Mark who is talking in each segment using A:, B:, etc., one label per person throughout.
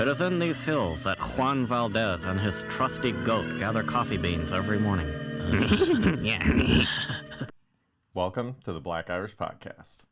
A: It is in these hills that Juan Valdez and his trusty goat gather coffee beans every morning. Yeah.
B: Welcome to the Black Irish Podcast.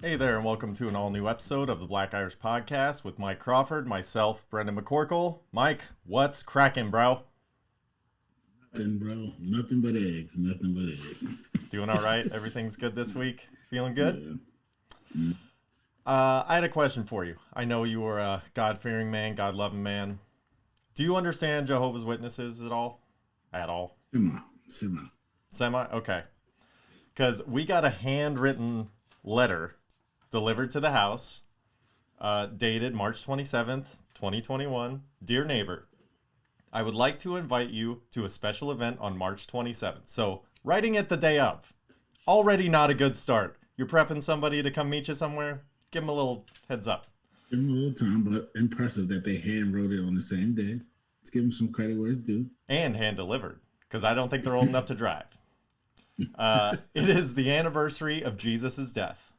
B: Hey there, and welcome to an all-new episode of the Black Irish Podcast with Mike Crawford, myself, Brendan McCorkle. Mike, what's cracking, bro?
C: Nothing, bro. Nothing but eggs. Nothing but eggs.
B: Doing all right? Everything's good this week? Feeling good?
C: Yeah.
B: I had a question for you. I know you are a God-fearing man, God-loving man. Do you understand Jehovah's Witnesses at all? At all? Semi? Okay. Because we got a handwritten letter delivered to the house, dated March 27th, 2021. Dear neighbor, I would like to invite you to a special event on March 27th. So, writing it the day of. Already not a good start. You're prepping somebody to come meet you somewhere? Give them a little heads up.
C: Give them a little time, but impressive that they hand wrote it on the same day. Let's give them some credit where it's due.
B: And hand delivered, because I don't think they're old enough to drive. It is the anniversary of Jesus' death.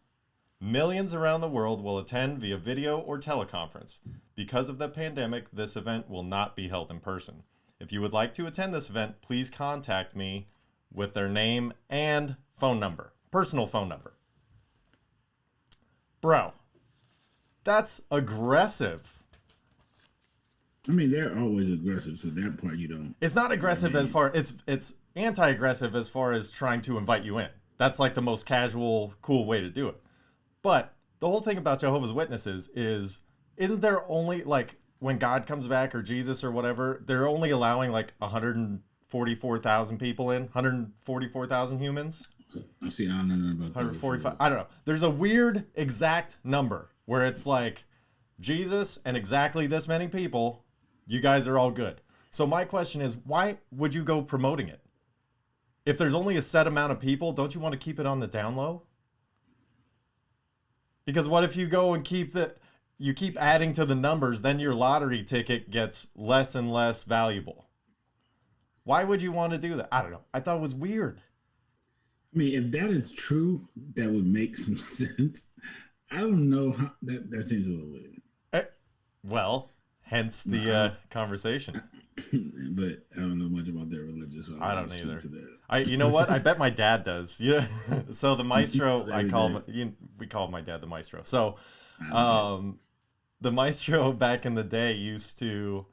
B: Millions around the world will attend via video or teleconference. Because of the pandemic, this event will not be held in person. If you would like to attend this event, please contact me with their name and phone number. Personal phone number. Bro, that's aggressive.
C: I mean, they're always aggressive, so that part you don't...
B: It's not aggressive as far... It's anti-aggressive as far as trying to invite you in. That's like the most casual, cool way to do it. But the whole thing about Jehovah's Witnesses is, isn't there only, like, when God comes back or Jesus or whatever, they're only allowing like 144,000 people in? 144,000 humans?
C: I see, I don't know nothing about
B: 145. I don't know. There's a weird exact number where it's like Jesus and exactly this many people, you guys are all good. So my question is, why would you go promoting it? If there's only a set amount of people, don't you want to keep it on the down low? Because what if you go and you keep adding to the numbers, then your lottery ticket gets less and less valuable. Why would you want to do that? I don't know. I thought it was weird.
C: I mean, if that is true, that would make some sense. I don't know how that seems a little weird.
B: Well, hence the conversation.
C: But I don't know much about their religion, so
B: I don't either. You know what? I bet my dad does. Yeah. So the maestro, we call my dad the maestro. So, the maestro back in the day used to,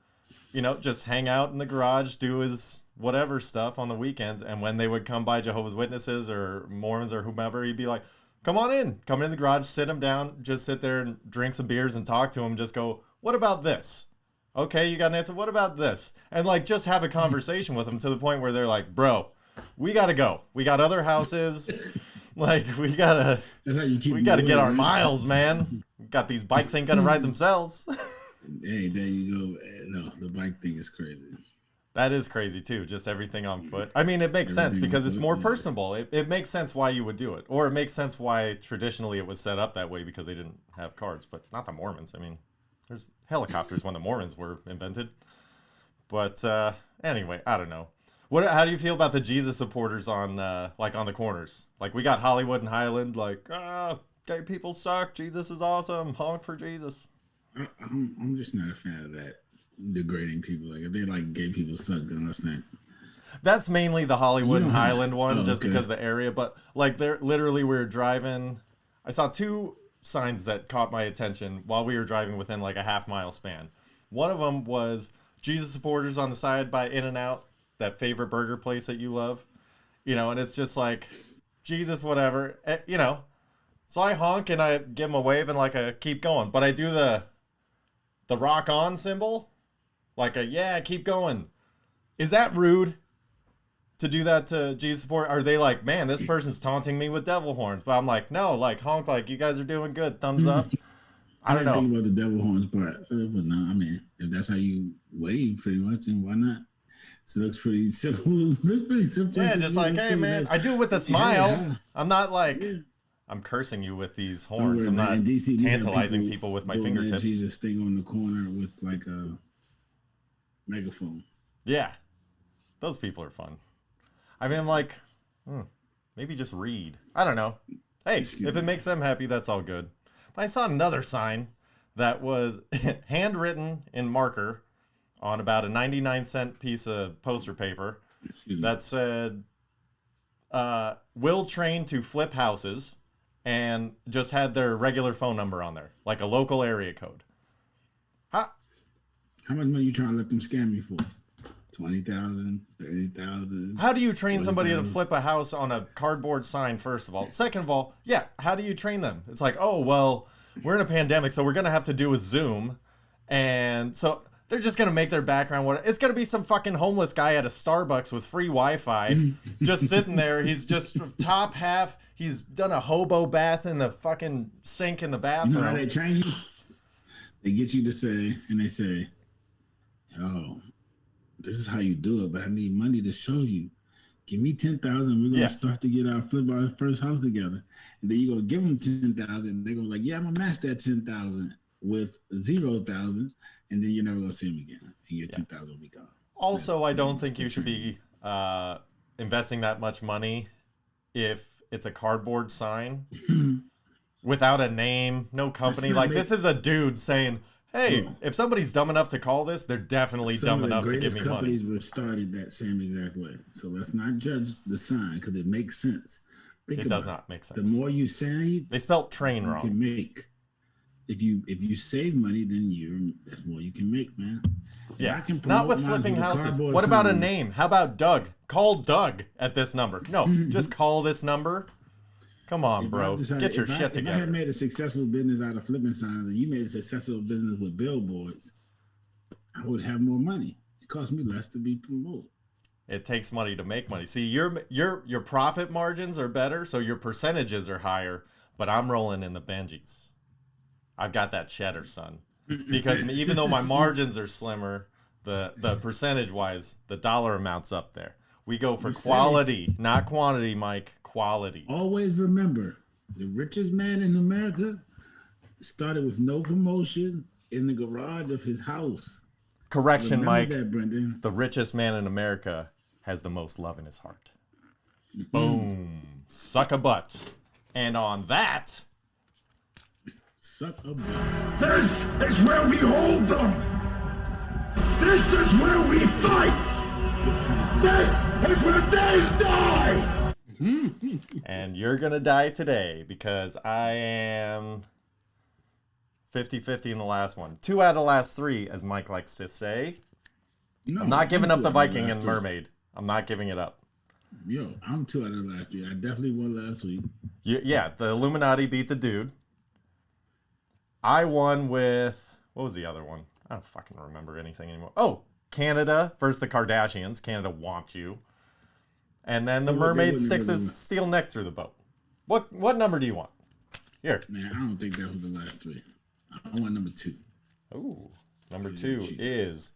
B: just hang out in the garage, do his whatever stuff on the weekends, and when they would come by Jehovah's Witnesses or Mormons or whomever, he'd be like, "Come on in, come in the garage, sit him down, just sit there and drink some beers and talk to him. Just go, what about this? Okay, you got an answer. What about this?" And like just have a conversation with them to the point where they're like, "Bro, we gotta go. We got other houses. Like we gotta get our miles, man. We got these bikes ain't gonna ride themselves."
C: Hey, there you go. No, the bike thing is crazy.
B: That is crazy too. Just everything on foot. I mean, it makes sense because it's more personable. It makes sense why you would do it, or it makes sense why traditionally it was set up that way because they didn't have cars, but not the Mormons. I mean, there's helicopters when the Mormons were invented. But anyway, I don't know. How do you feel about the Jesus supporters on the corners? Like we got Hollywood and Highland, like, gay people suck. Jesus is awesome. Honk for Jesus.
C: I'm just not a fan of that degrading people. Like if they like gay people suck, then let's not.
B: That's mainly the Hollywood and Highland one, just because of the area. But like, we were driving. I saw two signs that caught my attention while we were driving within like a half-mile span. One of them was Jesus supporters on the side by In-N-Out, that favorite burger place that you love, and it's just like Jesus, whatever, So I honk and I give him a wave and like a keep going, but I do the rock on symbol, like a yeah, keep going. Is that rude? to do that to Jesus support? Are they like, man, this person's taunting me with devil horns? But I'm like, no, like honk, like you guys are doing good, thumbs up. I don't know.
C: Think about the devil horns part, but no, I mean, if that's how you wave, pretty much, then why not? So it looks pretty simple. Looks pretty simple.
B: Yeah, just like, hey man, I do it with a smile. I'm not like I'm cursing you with these horns. I'm not tantalizing people with my fingertips.
C: Jesus thing on the corner with like a megaphone.
B: Yeah, those people are fun. I mean, like, maybe just read. I don't know. Hey, if it makes them happy, that's all good. I saw another sign that was handwritten in marker on about a 99-cent piece of poster paper that said, will train to flip houses, and just had their regular phone number on there, like a local area code.
C: How much money you trying to let them scam you for? 20,000, 30,000.
B: How do you train somebody to flip a house on a cardboard sign, first of all? Second of all, yeah, how do you train them? It's like, oh, well, we're in a pandemic, so we're going to have to do a Zoom. And so they're just going to make their background what it's going to be some fucking homeless guy at a Starbucks with free Wi-Fi just sitting there. He's just top half. He's done a hobo bath in the fucking sink in the bathroom.
C: You know how they train you? They get you to say, and they say, oh, this is how you do it, but I need money to show you. Give me 10,000. We're gonna start to get our first house together, and then you go give them 10,000. They go like, yeah, I'm gonna match that 10,000 with 0,000, and then you're never gonna see them again, and your 10,000 will be gone.
B: Also, I don't think you should be investing that much money if it's a cardboard sign without a name, no company. Like this is a dude saying, hey, if somebody's dumb enough to call this, they're definitely dumb enough to give me money.
C: Companies were started that same exact way. So let's not judge the sign because it makes sense.
B: It does not make sense.
C: The more you save,
B: they spelt train wrong.
C: You can make. If you save money, then that's more you can make, man.
B: Yeah, not with flipping houses. What about a name? How about Doug? Call Doug at this number. No, just call this number. Come on, bro. Get your shit together.
C: If I had made a successful business out of flipping signs and you made a successful business with billboards, I would have more money. It costs me less to be promoted.
B: It takes money to make money. See, your profit margins are better, so your percentages are higher, but I'm rolling in the Benjis. I've got that cheddar, son. Because even though my margins are slimmer, the percentage-wise, the dollar amount's up there. We go for quality, not quantity, Mike. Quality.
C: Always remember, the richest man in America started with no promotion in the garage of his house.
B: Correction,
C: remember
B: Mike.
C: that, Brendan.
B: The richest man in America has the most love in his heart. Boom. Suck a butt. And on that...
C: Suck a butt.
D: This is where we hold them. This is where we fight. This is where they die.
B: And you're going to die today because I am 50-50 in the last one. 2 out of the last 3, as Mike likes to say. No, I'm not giving up the Viking and Mermaid. I'm not giving it up.
C: Yo, I'm 2 out of the last 3. I definitely won last week.
B: Yeah, the Illuminati beat the dude. I won with... What was the other one? I don't fucking remember anything anymore. Oh, Canada versus the Kardashians. Canada wants you. And then the mermaid sticks his steel neck through the boat. What number do you want? Here.
C: Man, I don't think that was the last 3. I want number 2.
B: Ooh, number 2 is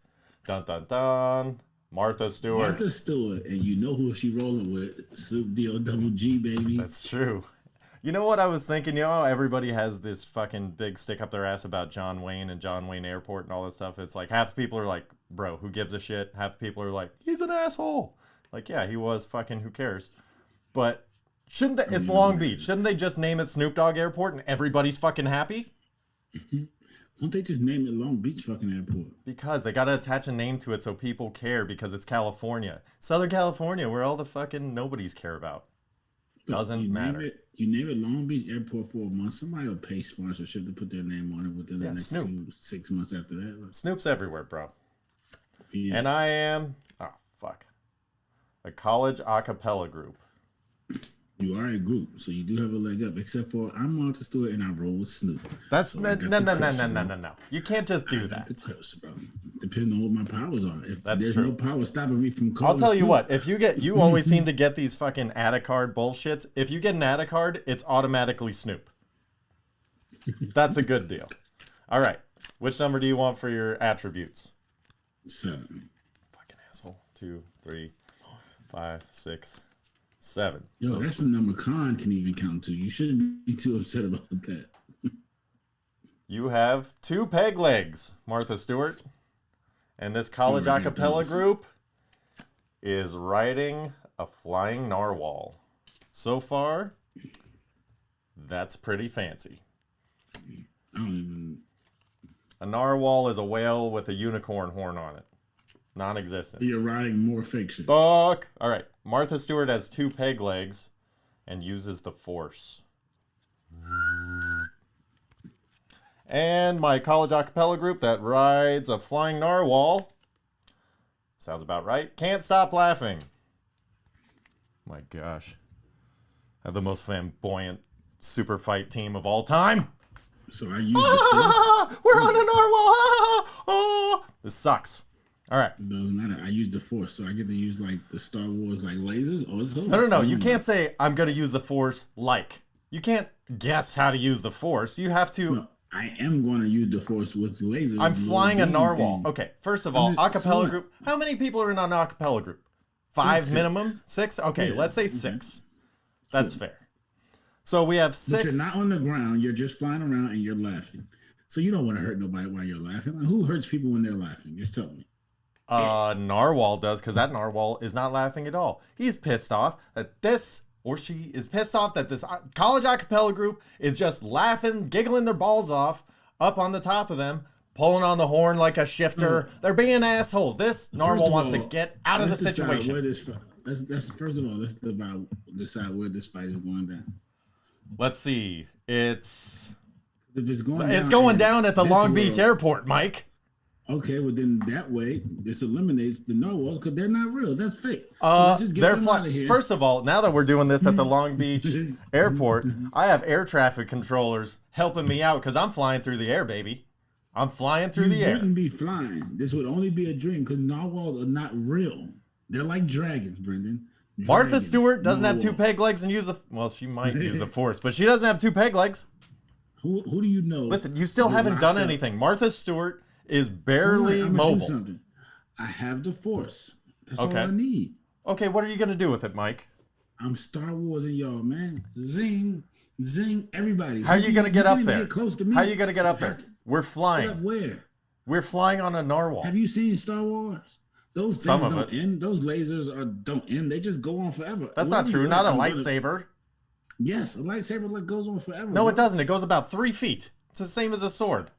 B: dun dun dun Martha Stewart.
C: Martha Stewart, and you know who she rolling with? Snoop D-O-double-G, baby.
B: That's true. You know what I was thinking? You know how everybody has this fucking big stick up their ass about John Wayne and John Wayne Airport and all that stuff. It's like half the people are like, bro, who gives a shit? Half the people are like, he's an asshole. Like, yeah, he was fucking, who cares? But shouldn't they, it's Long Beach. Shouldn't they just name it Snoop Dogg Airport and everybody's fucking happy?
C: Won't they just name it Long Beach fucking airport?
B: Because they got to attach a name to it so people care because it's California. Southern California, where all the fucking nobodies care about. Doesn't matter.
C: You name it Long Beach Airport for a month, somebody will pay sponsorship to put their name on it within the next 6 months after that.
B: Snoop's everywhere, bro. Yeah. And I am, a college a cappella group.
C: You are a group, so you do have a leg up. Except for I'm Martha Stewart and I roll with Snoop.
B: That's
C: So
B: no. You can't just do that.
C: The clips, bro. Depends on what my powers are. If
B: That's
C: there's
B: true.
C: no power stopping me from calling
B: I'll tell you
C: Snoop,
B: what. If you always seem to get these fucking add a card bullshits. If you get an add a card, it's automatically Snoop. That's a good deal. All right. Which number do you want for your attributes?
C: 7.
B: Fucking asshole. 2, 3, 4, 5, 6, 7.
C: Yo,
B: So
C: that's a number Khan can even count to. You shouldn't be too upset about that.
B: you have 2 peg legs, Martha Stewart. And this college
C: Alright,
B: acapella
C: those.
B: group is riding a flying narwhal. So far, that's pretty fancy.
C: I don't even.
B: A narwhal is a whale with a unicorn horn on it. Non-existent.
C: You're writing more fiction.
B: Fuck! Alright, Martha Stewart has 2 peg legs and uses the force. And my college acapella group that rides a flying narwhal, sounds about right, can't stop laughing. My gosh. I have the most flamboyant super fight team of all time.
C: So I use the force.
B: We're on a narwhal! This sucks. Alright.
C: It doesn't matter. I use the force, so I get to use like the Star Wars like lasers. Oh, it's
B: No. You can't say I'm gonna use the force like. You can't guess how to use the force. You have to.
C: No, I am going to use the force with lasers.
B: I'm flying a
C: beam
B: narwhal.
C: thing.
B: Okay, first of all,
C: I'm just-
B: acapella
C: so what?
B: group. How many people are in an acapella group? 5
C: 6.
B: minimum? 6? Okay,
C: Yeah,
B: let's say
C: okay.
B: 6. That's
C: Sure.
B: fair. So we have
C: But
B: 6.
C: you're not on the ground. You're just flying around and you're laughing. So you don't want to hurt nobody while you're laughing. Like, who hurts people when they're laughing? Just tell me.
B: Narwhal does, because that narwhal is not laughing at all. He's pissed off that this, or she is pissed off that this college acapella group is just laughing, giggling their balls off up on the top of them, pulling on the horn like a shifter. They're being assholes. This narwhal wants to get out of the situation.
C: Let's first of all, let's decide where this fight is going down.
B: Let's see. It's
C: If it's
B: going down at the
C: this
B: Long Beach
C: world-
B: airport, Mike.
C: Okay, well then that way this eliminates the narwhals because they're not real. That's fake. So let's just get
B: They're
C: them out of here.
B: First of all, now that we're doing this at the Long Beach airport, I have air traffic controllers helping me out because I'm flying through the air, baby. I'm flying through the
C: You
B: air.
C: wouldn't be flying. This would only be a dream because narwhals are not real. They're like dragons, Brendan.
B: Martha
C: Dragons,
B: Stewart doesn't have 2
C: narwhal.
B: peg legs and use the. Well, she might use the force, but she doesn't have 2 peg legs.
C: Who do you know?
B: Listen, you still
C: is
B: haven't
C: locked
B: done
C: up?
B: anything. Martha Stewart is
C: All right,
B: barely
C: I'm gonna do
B: mobile.
C: something. I have the force. That's
B: Okay.
C: all I need.
B: Okay, what are you gonna do with it, Mike?
C: I'm Star Wars and y'all, man. Zing, zing, everybody.
B: How are you gonna get up
C: can't even
B: there?
C: Get close to me.
B: How are you gonna get up there? We're
C: Get up
B: flying.
C: where?
B: We're flying on a narwhal.
C: Have you seen Star Wars? Those things
B: Some of
C: don't
B: it.
C: end. Those lasers don't end. They just go on forever.
B: That's not
C: Wherever
B: true.
C: you're
B: Not
C: at,
B: a
C: I'm gonna-
B: lightsaber.
C: Yes, a lightsaber like goes on forever.
B: No,
C: bro.
B: it doesn't. It goes about 3 feet. It's the same as a sword.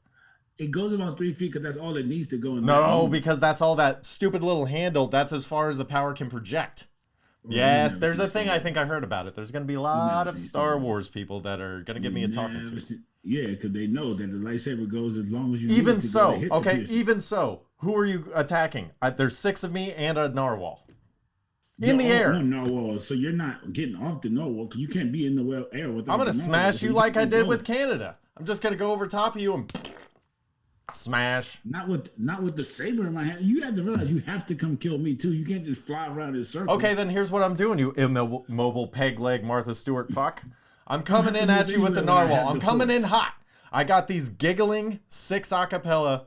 C: It goes about 3 feet because that's all it needs to go in. that
B: No,
C: moment.
B: because that's all that stupid little handle. That's as far as the power can project. Yes,
C: never
B: there's
C: seen
B: a thing
C: Star
B: I think I heard about it. There's going to be a lot
C: never
B: of
C: seen
B: Star
C: Star
B: Wars people that are going to give me a talking
C: Never
B: to.
C: seen- Yeah, because they know that the lightsaber goes as long as you.
B: Even
C: need it to go
B: so,
C: to hit the
B: okay,
C: piercing.
B: even so, who are you attacking? There's 6 of me and a narwhal. In the
C: You're
B: air.
C: on narwhal, so you're not getting off the narwhal because you can't be in the air with.
B: I'm going to
C: the
B: smash
C: narwhal,
B: you
C: so
B: like I
C: can
B: did
C: do
B: with
C: both.
B: Canada. I'm just going to go over top of you and smash.
C: Not with the saber in my hand. You have to realize you have to come kill me too. You can't just fly around in circles.
B: Okay, then here's what I'm doing, you immobile peg leg Martha Stewart fuck. I'm coming in at you with the narwhal. I'm coming in hot. I got these giggling 6 acapella.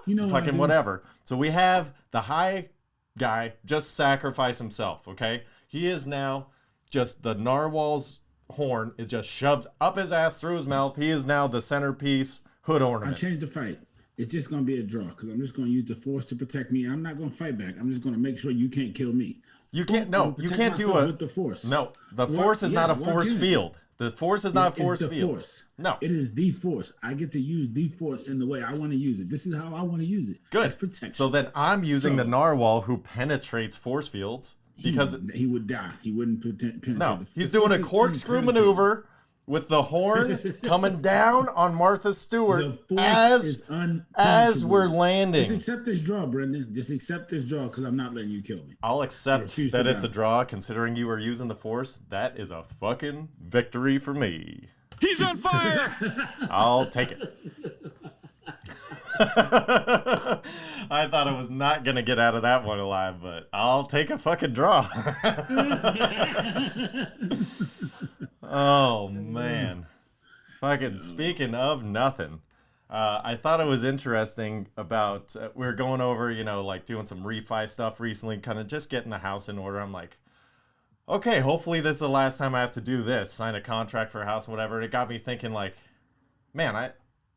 C: You know what I
B: fucking
C: do?
B: whatever. So we have the high guy just sacrifice himself, okay? He is now just the narwhal's horn is just shoved up his ass through his mouth. He is now the centerpiece hood
C: I
B: ornament.
C: changed the fight. It's just gonna be a draw because I'm just gonna use the force to protect me. I'm not gonna fight back. I'm just gonna make sure you can't kill me.
B: You can't
C: I'm
B: no,
C: gonna
B: you
C: protect
B: can't do
C: myself
B: a
C: with the force.
B: no. The
C: Why-
B: force is not a
C: yes, why
B: force
C: can't it?
B: field. The force is not a
C: It's
B: force
C: the
B: field.
C: force.
B: No.
C: It is the force. I get to use the force in the way I want to use it. This is how I want to use it.
B: Good.
C: It's protection.
B: So then I'm using
C: So-
B: the narwhal who penetrates force fields because
C: he would die. He wouldn't penetrate
B: no,
C: the
B: he's
C: the
B: doing a
C: force is
B: corkscrew
C: impenetrable.
B: maneuver with the horn coming down on Martha Stewart as we're landing.
C: Just accept this draw, Brendan. Just accept this draw because I'm not letting you kill me.
B: I'll accept that it's a draw considering you were using the Force. That is a fucking victory for me.
E: He's on fire!
B: I'll take it. I thought I was not going to get out of that one alive, but I'll take a fucking draw. Oh, man. Fucking speaking of nothing. I thought it was interesting about, we were going over, you know, like doing some refi stuff recently, kind of just getting the house in order. I'm like, okay, hopefully this is the last time I have to do this, sign a contract for a house and whatever. It got me thinking like, man, I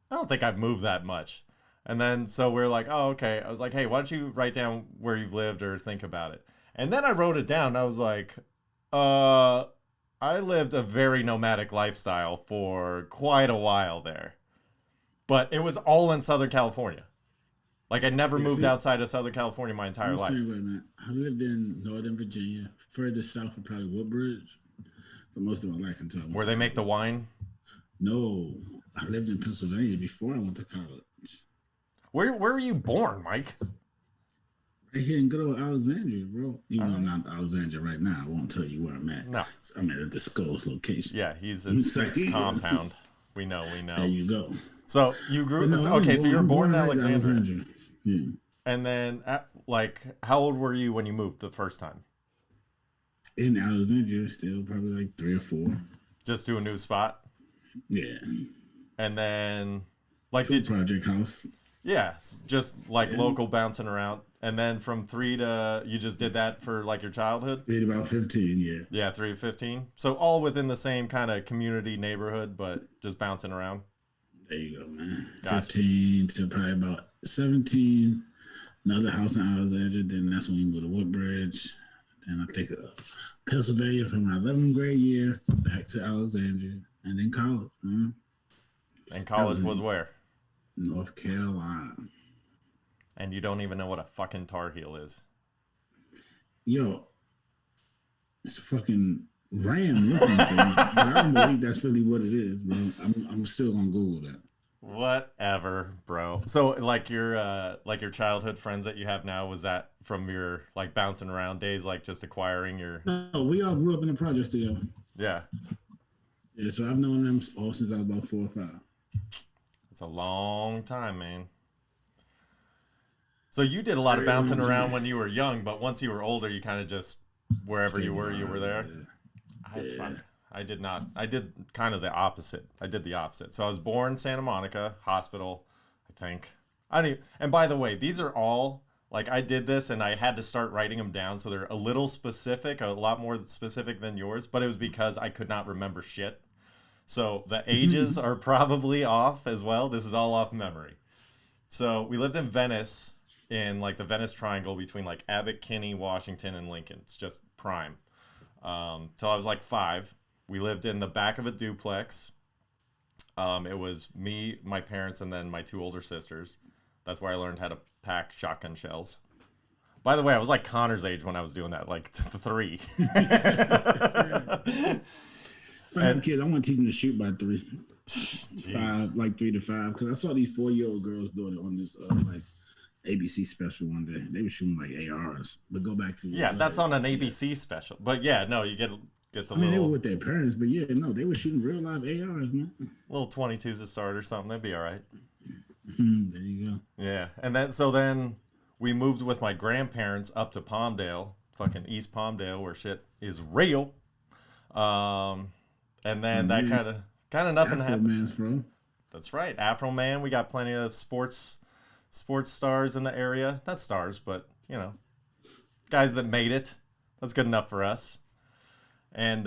B: don't think I've moved that much. And then, so we're like, oh, okay. I was like, hey, why don't you write down where you've lived or think about it? And then I wrote it down. I was like, I lived a very nomadic lifestyle for quite a while there. But it was all in Southern California. Like, I never moved outside of Southern California my entire life.
C: Wait a minute. I lived in Northern Virginia, further south of probably Woodbridge, for most of my life until
B: where they make the wine?
C: No. I lived in Pennsylvania before I went to college.
B: Where were you born, Mike?
C: Right here in good old Alexandria, bro. Even though I'm not in Alexandria right now, I won't tell you where I'm at.
B: No.
C: I'm at a disclosed location.
B: Yeah, he's in 6 compound. We know.
C: There you go.
B: So you grew. Okay, so you were born in Alexandria.
C: Yeah.
B: And then, like, how old were you when you moved the first time?
C: In Alexandria, still probably like 3 or 4.
B: Just to a new spot.
C: Yeah.
B: And then, like,
C: did Project House?
B: Yeah, just like local bouncing around. And then from 3 to, you just did that for like your childhood?
C: 3 to about 15, yeah.
B: Yeah, 3 to 15. So all within the same kind of community neighborhood, but just bouncing around.
C: There you go, man.
B: Gotcha.
C: 15 to probably about 17. Another house in Alexandria. Then that's when we moved to Woodbridge. Then I think Pennsylvania from my 11th grade year back to Alexandria. And then college. Man.
B: And college was where?
C: North Carolina.
B: And you don't even know what a fucking Tar Heel is.
C: Yo, it's a fucking ram looking thing. But I don't believe that's really what it is, bro. I'm still gonna Google that.
B: Whatever, bro. So like your childhood friends that you have now, was that from your like bouncing around days, like just acquiring your?
C: No, we all grew up in the projects together.
B: Yeah.
C: Yeah, so I've known them all since I was about 4 or 5.
B: It's a long time, man. So you did a lot of bouncing around when you were young, but once you were older, you kind of just, wherever you were there?
C: Yeah.
B: I did not. I did kind of the opposite. I did the opposite. So I was born in Santa Monica Hospital, I think. And by the way, these are all, like, I did this and I had to start writing them down, so they're a little specific, a lot more specific than yours, but it was because I could not remember shit. So the ages are probably off as well. This is all off memory. So we lived in Venice, in like the Venice Triangle between like Abbott, Kinney, Washington, and Lincoln. It's just prime. Till I was like 5. We lived in the back of a duplex. It was me, my parents, and then my 2 older sisters. That's where I learned how to pack shotgun shells. By the way, I was like Connor's age when I was doing that, like 3.
C: And kids, I want to teach them to shoot by 3. 5, like 3 to 5. Because I saw these 4-year-old girls doing it on this like ABC special one day. They were shooting like ARs. But go back to
B: that's on an ABC special. But yeah, no, you get the little.
C: They were with their parents, but yeah, no, they were shooting real live ARs, man.
B: Little 22s to start or something. That'd be all right.
C: There you go.
B: Yeah, and then we moved with my grandparents up to Palmdale, fucking East Palmdale, where shit is real. And then that kind of nothing happened.
C: Man's bro.
B: That's right, Afro Man. We got plenty of sports stars in the area. Not stars, but you know, guys that made it. That's good enough for us. And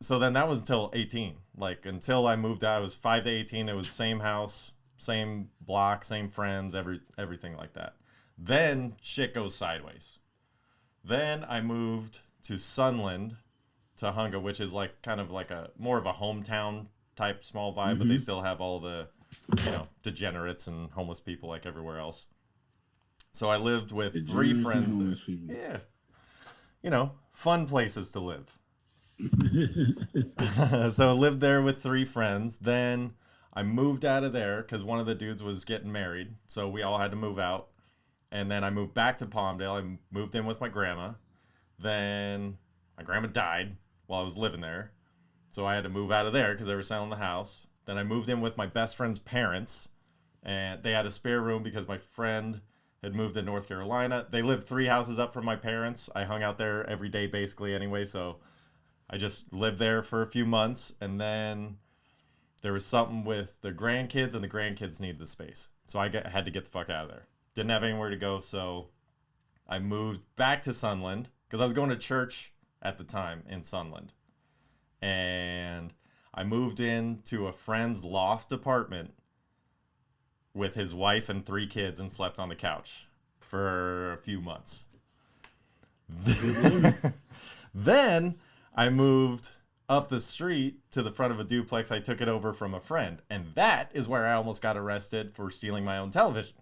B: so then that was until 18. Like until I moved out, I was 5 to 18. It was same house, same block, same friends, everything like that. Then shit goes sideways. Then I moved to Sunland, Tahunga, which is like kind of like a more of a hometown type small vibe, but they still have all the, you know, degenerates and homeless people like everywhere else. So I lived with 3 friends. Yeah. You know, fun places to live. So I lived there with 3 friends. Then I moved out of there because one of the dudes was getting married. So we all had to move out. And then I moved back to Palmdale. I moved in with my grandma. Then my grandma died while I was living there. So I had to move out of there because they were selling the house. Then I moved in with my best friend's parents. And they had a spare room because my friend had moved to North Carolina. They lived 3 houses up from my parents. I hung out there every day basically anyway. So I just lived there for a few months. And then there was something with the grandkids, and the grandkids needed the space. So I had to get the fuck out of there. Didn't have anywhere to go, so I moved back to Sunland because I was going to church at the time in Sunland. And I moved into a friend's loft apartment with his wife and 3 kids and slept on the couch for a few months. Then I moved up the street to the front of a duplex. I took it over from a friend, and that is where I almost got arrested for stealing my own television.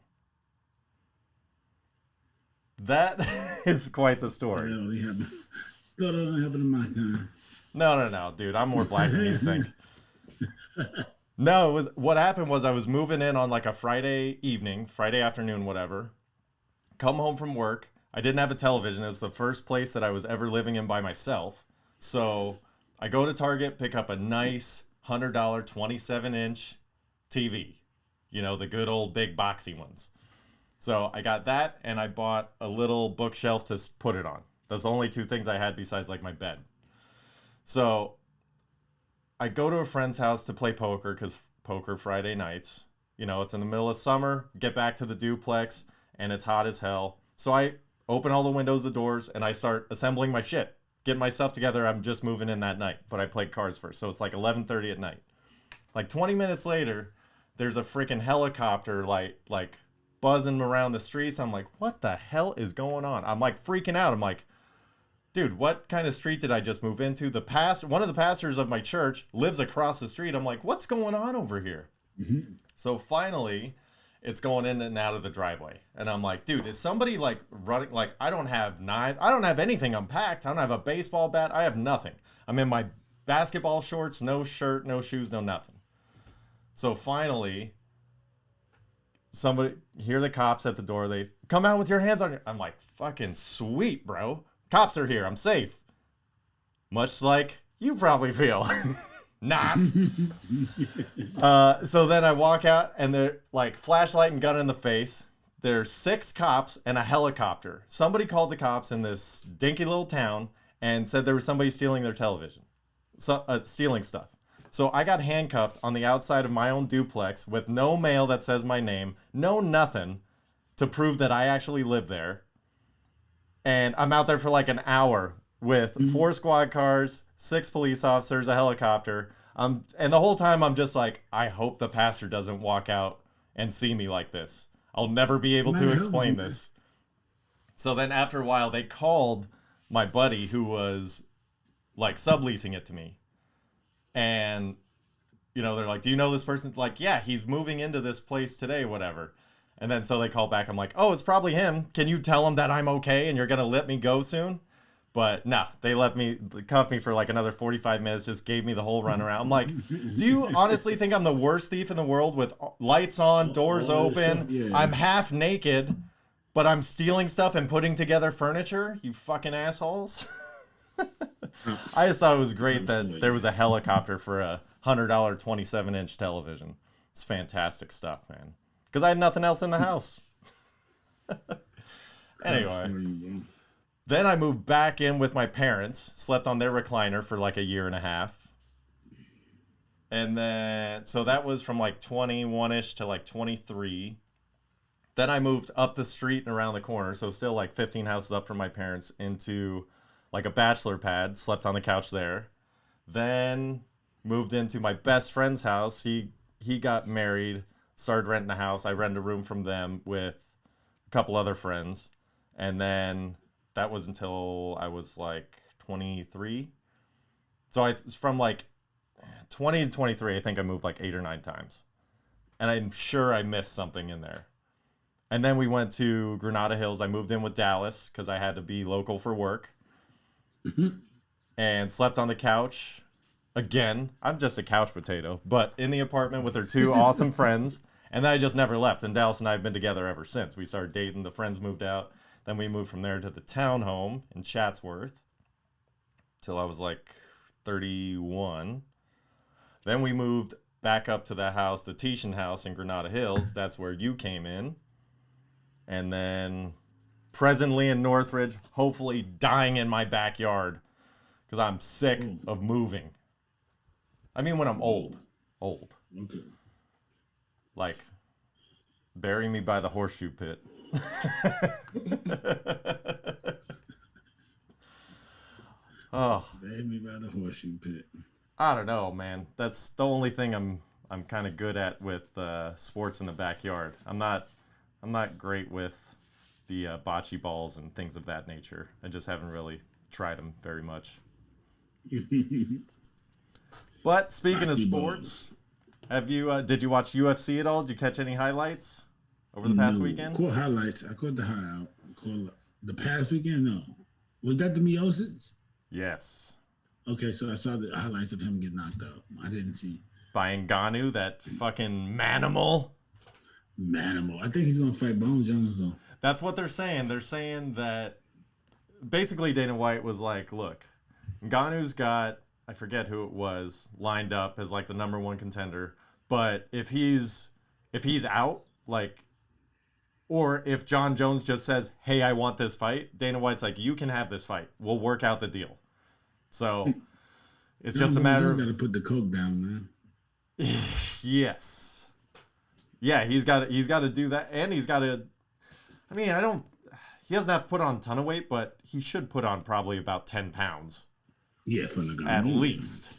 B: That is quite the story.
C: That only happened. That only happened in my time.
B: No, dude. I'm more black than you think. No, what happened was I was moving in on like a Friday evening, Friday afternoon, whatever. Come home from work. I didn't have a television. It's the first place that I was ever living in by myself. So I go to Target, pick up a nice $100 27-inch TV. You know, the good old big boxy ones. So I got that, and I bought a little bookshelf to put it on. That's the only 2 things I had besides like my bed. So I go to a friend's house to play poker because poker Friday nights. You know, it's in the middle of summer. Get back to the duplex, and it's hot as hell. So I open all the windows, the doors, and I start assembling my shit. Getting my stuff together. I'm just moving in that night, but I played cards first. So it's like 11:30 at night. Like 20 minutes later, there's a freaking helicopter like buzzing around the streets. I'm like, what the hell is going on? I'm like freaking out. I'm like, dude, what kind of street did I just move into? One of the pastors of my church lives across the street. I'm like, what's going on over here? Mm-hmm. So finally, it's going in and out of the driveway. And I'm like, dude, is somebody like running? Like, I don't have knives. I don't have anything unpacked. I don't have a baseball bat. I have nothing. I'm in my basketball shorts, no shirt, no shoes, no nothing. So finally, hear the cops at the door. They come out with your hands on your... I'm like, fucking sweet, bro. Cops are here. I'm safe. Much like you probably feel. Not. So then I walk out, and they're like flashlight and gun in the face. There's 6 cops and a helicopter. Somebody called the cops in this dinky little town and said there was somebody stealing their television. Stealing stuff. So I got handcuffed on the outside of my own duplex with no mail that says my name, no nothing, to prove that I actually live there. And I'm out there for like an hour with 4 squad cars, 6 police officers, a helicopter. And the whole time I'm just like, I hope the pastor doesn't walk out and see me like this. I'll never be able to explain this. So then after a while, they called my buddy who was like subleasing it to me. And, you know, they're like, do you know this person? Like, yeah, he's moving into this place today, whatever. And then so they call back. I'm like, oh, it's probably him. Can you tell him that I'm okay and you're going to let me go soon? But no, they cuffed me for like another 45 minutes, just gave me the whole runaround. I'm like, do you honestly think I'm the worst thief in the world with lights on, doors open? Yeah. I'm half naked, but I'm stealing stuff and putting together furniture? You fucking assholes. I just thought it was great that there was a helicopter for a $100 27-inch television. It's fantastic stuff, man. Because I had nothing else in the house. Anyway. Then I moved back in with my parents, slept on their recliner for like a year and a half. And then, so that was from like 21-ish to like 23. Then I moved up the street and around the corner, so still like 15 houses up from my parents, into like a bachelor pad, slept on the couch there. Then moved into my best friend's house. He got married, started renting a house. I rented a room from them with a couple other friends. And then that was until I was like 23. So from like 20 to 23, I think I moved like 8 or 9 times. And I'm sure I missed something in there. And then we went to Granada Hills. I moved in with Dallas because I had to be local for work. and slept on the couch. Again, I'm just a couch potato, but in the apartment with her two awesome friends, and then I just never left. And Dallas and I have been together ever since. We started dating, the friends moved out, then we moved from there to the townhome in Chatsworth till I was like 31. Then we moved back up to the house, the Titian house in Granada Hills. That's where you came in. And then presently in Northridge, hopefully dying in my backyard because I'm sick of moving. I mean, when I'm old.
C: Okay.
B: Like, bury me by the horseshoe pit. Oh.
C: Bury me by the horseshoe pit.
B: I don't know, man. That's the only thing I'm kind of good at with sports in the backyard. I'm not great with the bocce balls and things of that nature. I just haven't really tried them very much. But speaking of sports, have you did you watch UFC at all? Did you catch any highlights over the past weekend?
C: Caught highlights. I caught the highlight. The past weekend, no. Was that the Miosic?
B: Yes.
C: Okay, so I saw the highlights of him get knocked out. I didn't see.
B: By Ngannou, that fucking Manimal.
C: Manimal. I think he's gonna fight Bones Jones though.
B: That's what they're saying. They're saying that basically Dana White was like, look, Ngannou's got, I forget who it was, lined up as like the number one contender. But if he's out, like, or if John Jones just says, hey, I want this fight, Dana White's like, you can have this fight. We'll work out the deal. So it's just a matter of...
C: got to put the coke down, man.
B: Yes. Yeah, he's got to do that. And he's got to... I mean, he doesn't have to put on a ton of weight, but he should put on probably about 10 pounds.
C: Yeah, for the
B: at least.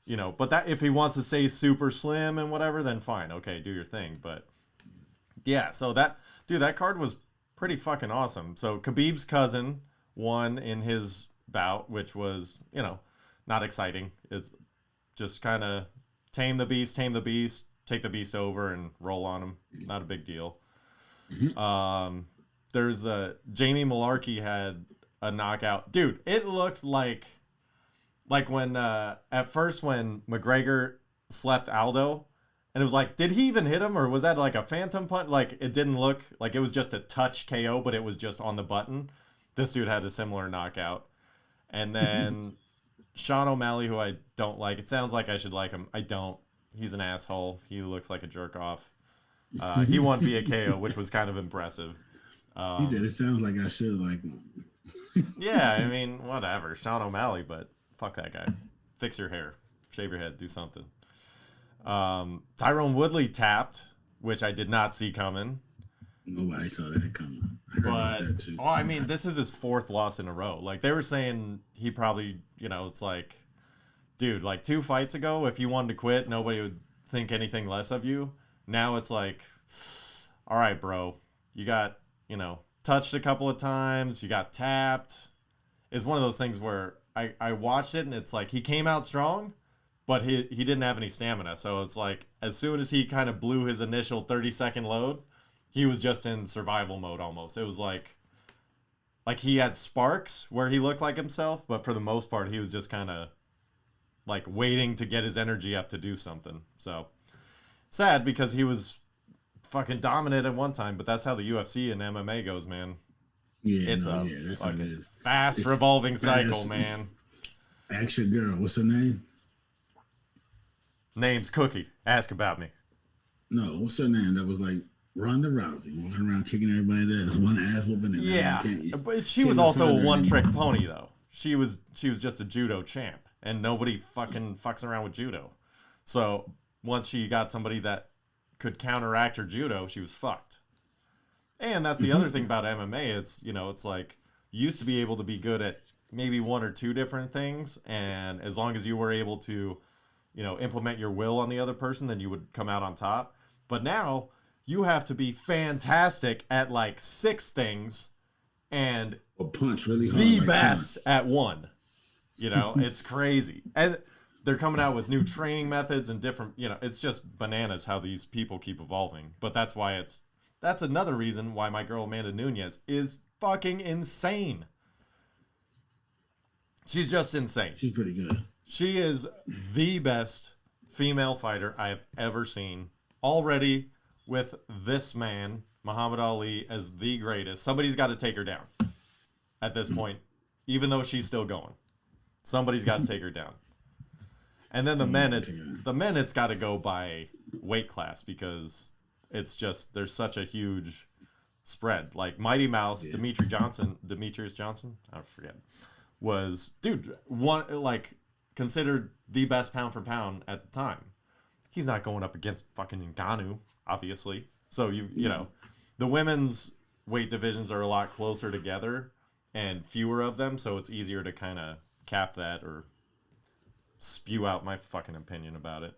B: You know, but that if he wants to stay super slim and whatever, then fine. Okay, do your thing. But yeah, so that card was pretty fucking awesome. So Khabib's cousin won in his bout, which was, you know, not exciting. It's just kind of tame the beast, take the beast over and roll on him. Not a big deal. Mm-hmm. There's Jamie Malarkey had a knockout. Dude, it looked like when at first when McGregor slept Aldo, and it was like, did he even hit him, or was that like a phantom punch? Like, it didn't look like it was just a touch KO, but it was just on the button. This dude had a similar knockout. And then Sean O'Malley, who I don't like. It sounds like I should like him. I don't. He's an asshole. He looks like a jerk off. He won via KO, which was kind of impressive.
C: He said, it sounds like I should like him.
B: Yeah, I mean, whatever. Sean O'Malley, but fuck that guy. Fix your hair. Shave your head. Do something. Tyrone Woodley tapped, which I did not see coming.
C: Nobody saw that coming. I heard about that too.
B: I mean, this is his fourth loss in a row. Like, they were saying he probably, you know, it's like, dude, like 2 fights ago, if you wanted to quit, nobody would think anything less of you. Now it's like, all right, bro, you got, you know, touched a couple of times, you got tapped. It's one of those things where I watched it and it's like he came out strong, but he didn't have any stamina. So it's like as soon as he kind of blew his initial 30-second load, he was just in survival mode almost. It was like he had sparks where he looked like himself, but for the most part, he was just kind of like waiting to get his energy up to do something. So sad because he was fucking dominant at one time, but that's how the UFC and MMA goes, man.
C: Yeah,
B: it's
C: that's how it is.
B: Fast revolving cycle, man.
C: Ask your girl. What's her name?
B: Name's Cookie. Ask about me.
C: No, what's her name? That was like Ronda Rousey walking around kicking everybody's ass, one ass whooping.
B: Yeah, but she was also a one-trick pony, though. She was just a judo champ, and nobody fucking fucks around with judo. So once she got somebody that could counteract her judo, she was fucked. And that's the other thing about MMA. It's, you know, it's like you used to be able to be good at maybe 1 or 2 different things, and as long as you were able to, you know, implement your will on the other person, then you would come out on top. But now you have to be fantastic at like 6 things and
C: or punch really hard,
B: the
C: like
B: best at 1. You know, it's crazy. And they're coming out with new training methods and different, you know, it's just bananas how these people keep evolving. But that's another reason why my girl Amanda Nunes is fucking insane. She's just insane.
C: She's pretty good.
B: She is the best female fighter I have ever seen. Already with this man, Muhammad Ali, as the greatest. Somebody's got to take her down at this point, even though she's still going. Somebody's got to take her down. And then the men, it's got to go by weight class because it's just, there's such a huge spread. Like Mighty Mouse, Demetrius Johnson, I forget, was, dude, considered the best pound for pound at the time. He's not going up against fucking Ngannou, obviously. So you know, the women's weight divisions are a lot closer together and fewer of them, so it's easier to kind of cap that or spew out my fucking opinion about it.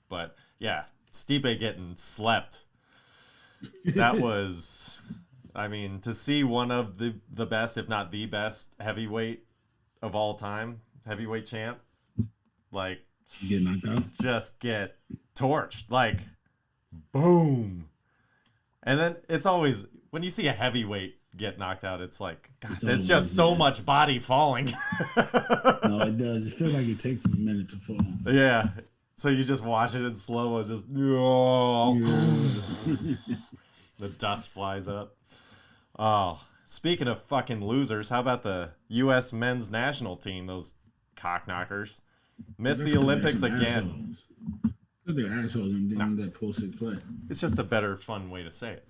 B: But yeah, Stipe getting slept. That was, I mean, to see one of the best, if not the best heavyweight of all time, heavyweight champ, like,
C: get knocked out,
B: just get torched, like, boom. And then it's always, when you see a heavyweight get knocked out, it's like, God, there's just so much body falling.
C: No, it does. It feels like it takes a minute to fall.
B: Yeah. So you just watch it in slow-mo, just, oh. The dust flies up. Oh, speaking of fucking losers, how about the U.S. men's national team, those cockknockers? Missed the Olympics again.
C: They're assholes and didn't let Pulisic play.
B: It's just a better, fun way to say it.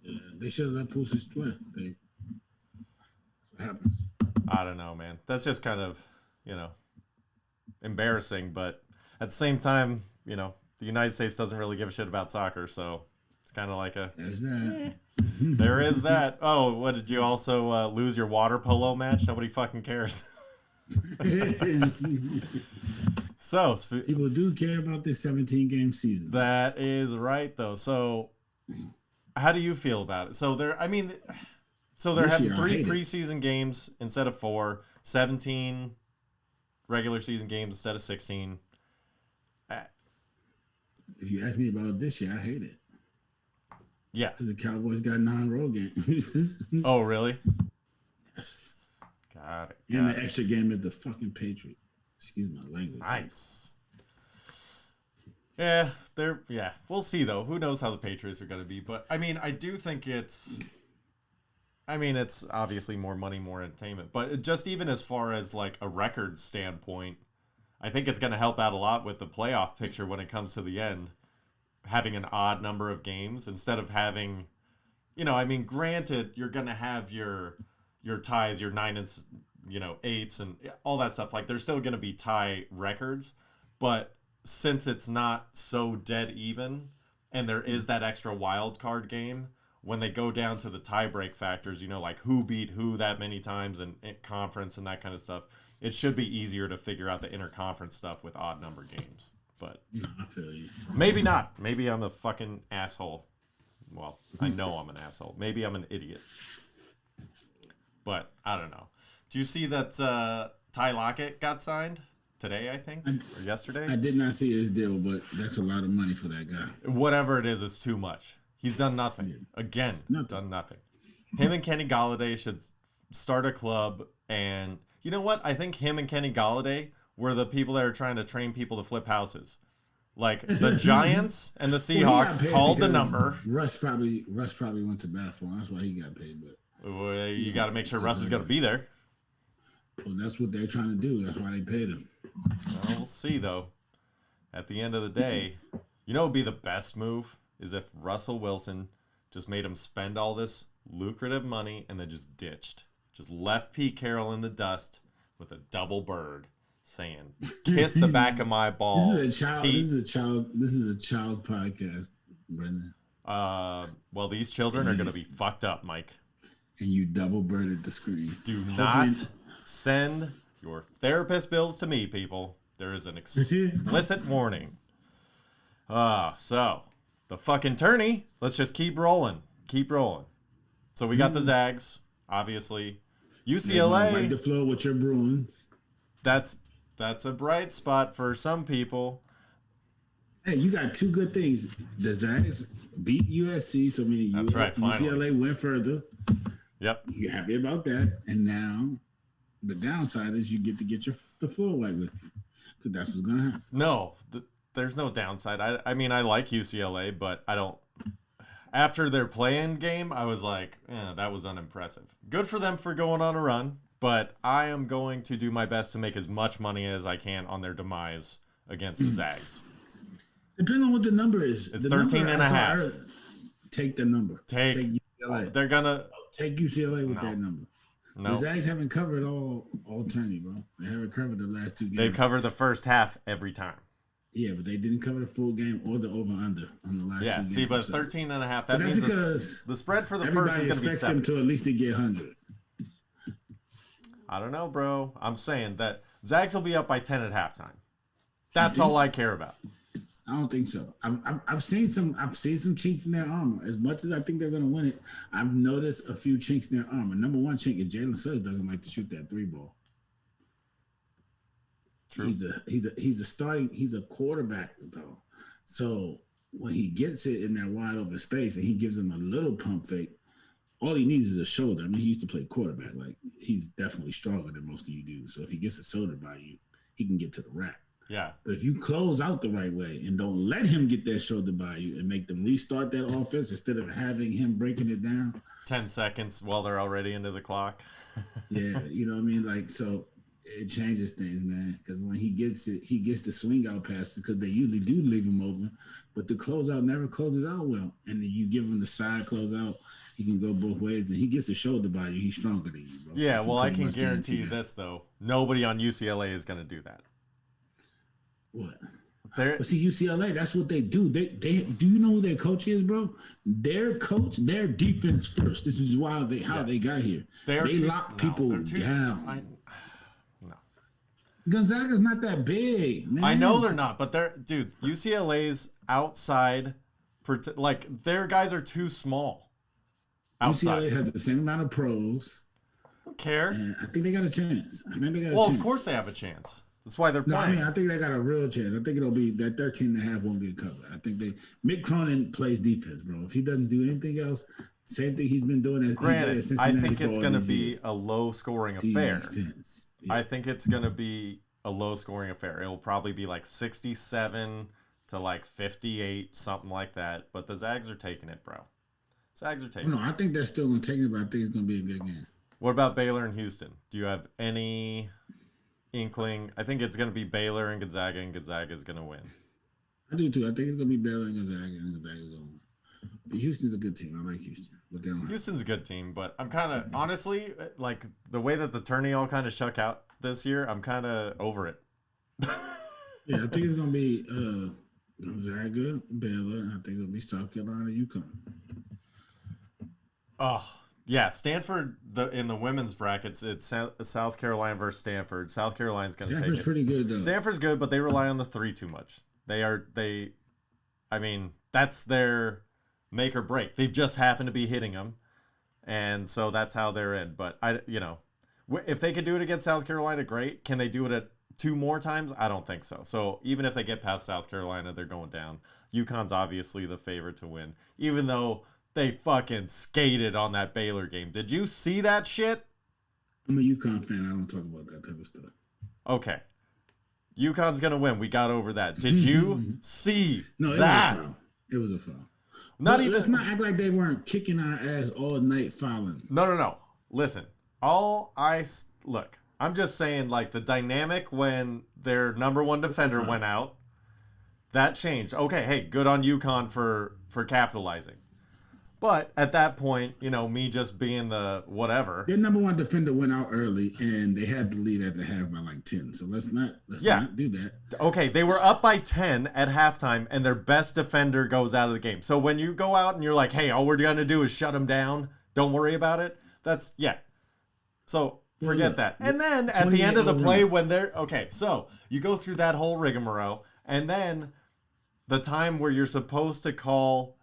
C: Yeah, they should have let Pulisic play. That's what happens.
B: I don't know, man. That's just kind of, you know, embarrassing. But at the same time, you know, the United States doesn't really give a shit about soccer, so it's kind of like a...
C: There's that.
B: There is that. Oh, what, did you also lose your water polo match? Nobody fucking cares. So
C: people do care about this 17-game season.
B: That is right, though. So how do you feel about it? So they're having 3 preseason games instead of 4, 17 regular season games instead of 16.
C: If you ask me about this year, I hate it.
B: Yeah,
C: because the Cowboys got 9 road games.
B: Oh, really?
C: Yes.
B: Got it.
C: And the extra game is the fucking Patriots. Excuse my language.
B: Nice. Yeah, we'll see though. Who knows how the Patriots are going to be? But I mean, I do think it's obviously more money, more entertainment. But just even as far as like a record standpoint, I think it's going to help out a lot with the playoff picture when it comes to the end. Having an odd number of games instead of having, you know, I mean, granted, you're going to have your ties, your 9 and 8s and all that stuff. Like, there's still going to be tie records, but since it's not so dead even and there is that extra wild card game, when they go down to the tie break factors, you know, like who beat who that many times and conference and that kind of stuff, it should be easier to figure out the interconference stuff with odd number games. But
C: no, I feel you.
B: Maybe not. Maybe I'm a fucking asshole. Well, I know I'm an asshole. Maybe I'm an idiot. But I don't know. Do you see that Ty Lockett got signed today, I think, or yesterday?
C: I did not see his deal, but that's a lot of money for that guy.
B: Whatever it is too much. He's done nothing. Yeah. Again, done nothing. Him and Kenny Golladay should start a club. And you know what? I think him and Kenny Golladay were the people that are trying to train people to flip houses. Like the Giants and the Seahawks called the number.
C: Russ probably went to bat for him. That's why he got paid. But
B: you got to make sure Russ is going to be there.
C: Well, that's what they're trying to do. That's why they paid him.
B: Well, we'll see, though. At the end of the day, you know what would be the best move? Is if Russell Wilson just made him spend all this lucrative money and then just ditched. Just left Pete Carroll in the dust with a double bird saying, kiss the back of my balls.
C: This is a child podcast, Brendan.
B: Well, these children are going to be fucked up, Mike.
C: And you double birded the screen.
B: Do not send your therapist bills to me, people. There is an explicit warning. So the fucking tourney. Let's just keep rolling. Keep rolling. So we got the Zags, obviously. UCLA.
C: Right the flow with your Bruins.
B: That's a bright spot for some people.
C: Hey, you got 2 good things. The Zags beat USC, so meaning
B: UCLA
C: went further.
B: Yep.
C: You're happy about that. And now The downside is you get to get the full white with you, because that's what's gonna happen.
B: No, there's no downside. I mean, I like UCLA, but I don't. After their play-in game, I was like, that was unimpressive. Good for them for going on a run, but I am going to do my best to make as much money as I can on their demise against the Zags.
C: Depending on what the number is.
B: It's 13.5.
C: Take the number.
B: Take
C: UCLA.
B: They're gonna
C: take UCLA with that number.
B: No.
C: The Zags haven't covered all tourney, bro. They haven't covered the last 2 games.
B: They've covered the first half every time.
C: Yeah, but they didn't cover the full game or the over-under on the last 2 games.
B: Yeah, see, but 13.5, that means the spread for the first is going to be 7.
C: Everybody expects them to at least get 100.
B: I don't know, bro. I'm saying that Zags will be up by 10 at halftime. That's all I care about.
C: I don't think so. I've seen some chinks in their armor. As much as I think they're going to win it, I've noticed a few chinks in their armor. Number one chink is Jalen Suggs doesn't like to shoot that 3-ball.
B: True.
C: He's a quarterback though. So when he gets it in that wide open space and he gives him a little pump fake, all he needs is a shoulder. I mean, he used to play quarterback. Like, he's definitely stronger than most of you do. So if he gets a shoulder by you, he can get to the rack.
B: Yeah.
C: But if you close out the right way and don't let him get that shoulder by you and make them restart that offense instead of having him breaking it down.
B: 10 seconds while they're already into the clock.
C: Yeah, you know what I mean? Like, so it changes things, man. Because when he gets it, he gets the swing out passes because they usually do leave him open. But the closeout never closes out well. And then you give him the side closeout, he can go both ways. And he gets a shoulder by you, he's stronger than you, bro.
B: Yeah, well, I can guarantee you this, though. Nobody on UCLA is going to do that.
C: What?
B: But
C: see, UCLA, that's what they do. They do you know who their coach is, bro? Their coach, their defense first. This is why they got here. They lock people down.
B: No.
C: Gonzaga's not that big, man.
B: I know they're not, but UCLA's outside, like, their guys are too small. Outside.
C: UCLA has the same amount of pros.
B: I don't care.
C: And I think they got a chance.
B: Of course they have a chance. That's why they're playing.
C: I mean, I think they got a real chance. I think it'll be that 13.5 won't be a cover. I think Mick Cronin plays defense, bro. If he doesn't do anything else, same thing he's been doing as
B: Granted, I think it's going to be a low-scoring affair.
C: Defense. Yeah.
B: I think it's going to be a low-scoring affair. It'll probably be like 67 to like 58, something like that. But the Zags are taking it, bro. Zags are taking it.
C: No, I think they're still going to take it, but I think it's going to be a good game.
B: What about Baylor and Houston? Do you have any inkling? I think it's going to be Baylor and Gonzaga is going to win.
C: I do too. I think it's going to be Baylor and Gonzaga's going to win. But Houston's a good team. I like Houston. But
B: Houston's a good team, but I'm kind of, honestly, like the way that the tourney all kind of shook out this year, I'm kind of over it.
C: Yeah, I think it's going to be Gonzaga, Baylor, and I think it'll be South Carolina, UConn.
B: Oh, yeah, Stanford in the women's brackets, it's South Carolina versus Stanford. South Carolina's going to take it.
C: Stanford's pretty good, though.
B: Stanford's good, but they rely on the 3 too much. I mean, that's their make or break. They've just happened to be hitting them, and so that's how they're in. But, if they could do it against South Carolina, great. Can they do it at 2 more times? I don't think so. So even if they get past South Carolina, they're going down. UConn's obviously the favorite to win, even though they fucking skated on that Baylor game. Did you see that shit?
C: I'm a UConn fan. I don't talk about that type of stuff.
B: Okay. UConn's going to win. We got over that. Did you see that?
C: It was a foul.
B: Let's
C: not act like they weren't kicking our ass all night fouling.
B: No. Listen. Look, I'm just saying, like, the dynamic when their number 1 defender went out, that changed. Okay, hey, good on UConn for capitalizing. But at that point, me just being the whatever.
C: Their number 1 defender went out early, and they had the lead at the half by like 10. So let's not do that.
B: Okay, they were up by 10 at halftime, and their best defender goes out of the game. So when you go out and you're like, hey, all we're going to do is shut them down, don't worry about it. So forget that. And then at the end of the play when they're... Okay, so you go through that whole rigmarole, and then the time where you're supposed to call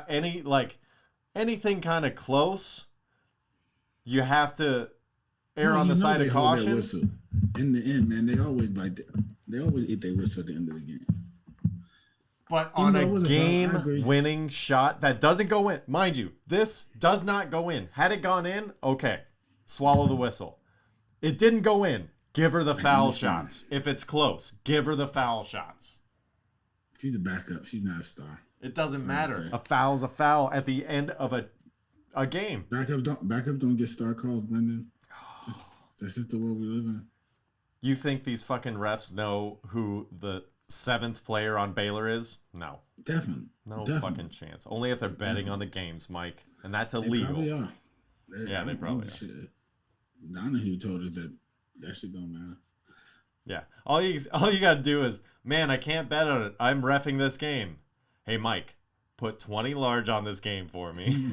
B: anything kind of close, you have to err on the side of caution.
C: In the end, man, they always eat their whistle at the end of the game.
B: But on a game-winning shot that doesn't go in, mind you, this does not go in. Had it gone in, okay, swallow the whistle. It didn't go in. Give her the foul shots. If it's close, give her the foul shots.
C: She's a backup. She's not a star.
B: It doesn't matter. A foul's a foul at the end of a game.
C: Backup don't get star calls, Brendan. That's just the world we live in.
B: You think these fucking refs know who the 7th player on Baylor is? No.
C: Definitely.
B: No fucking chance. Only if they're betting on the games, Mike. And that's illegal.
C: They probably are.
B: They probably are.
C: Shit. Donahue told us that shit don't matter.
B: Yeah. All you got to do is, man, I can't bet on it. I'm reffing this game. Hey, Mike, put 20 large on this game for me.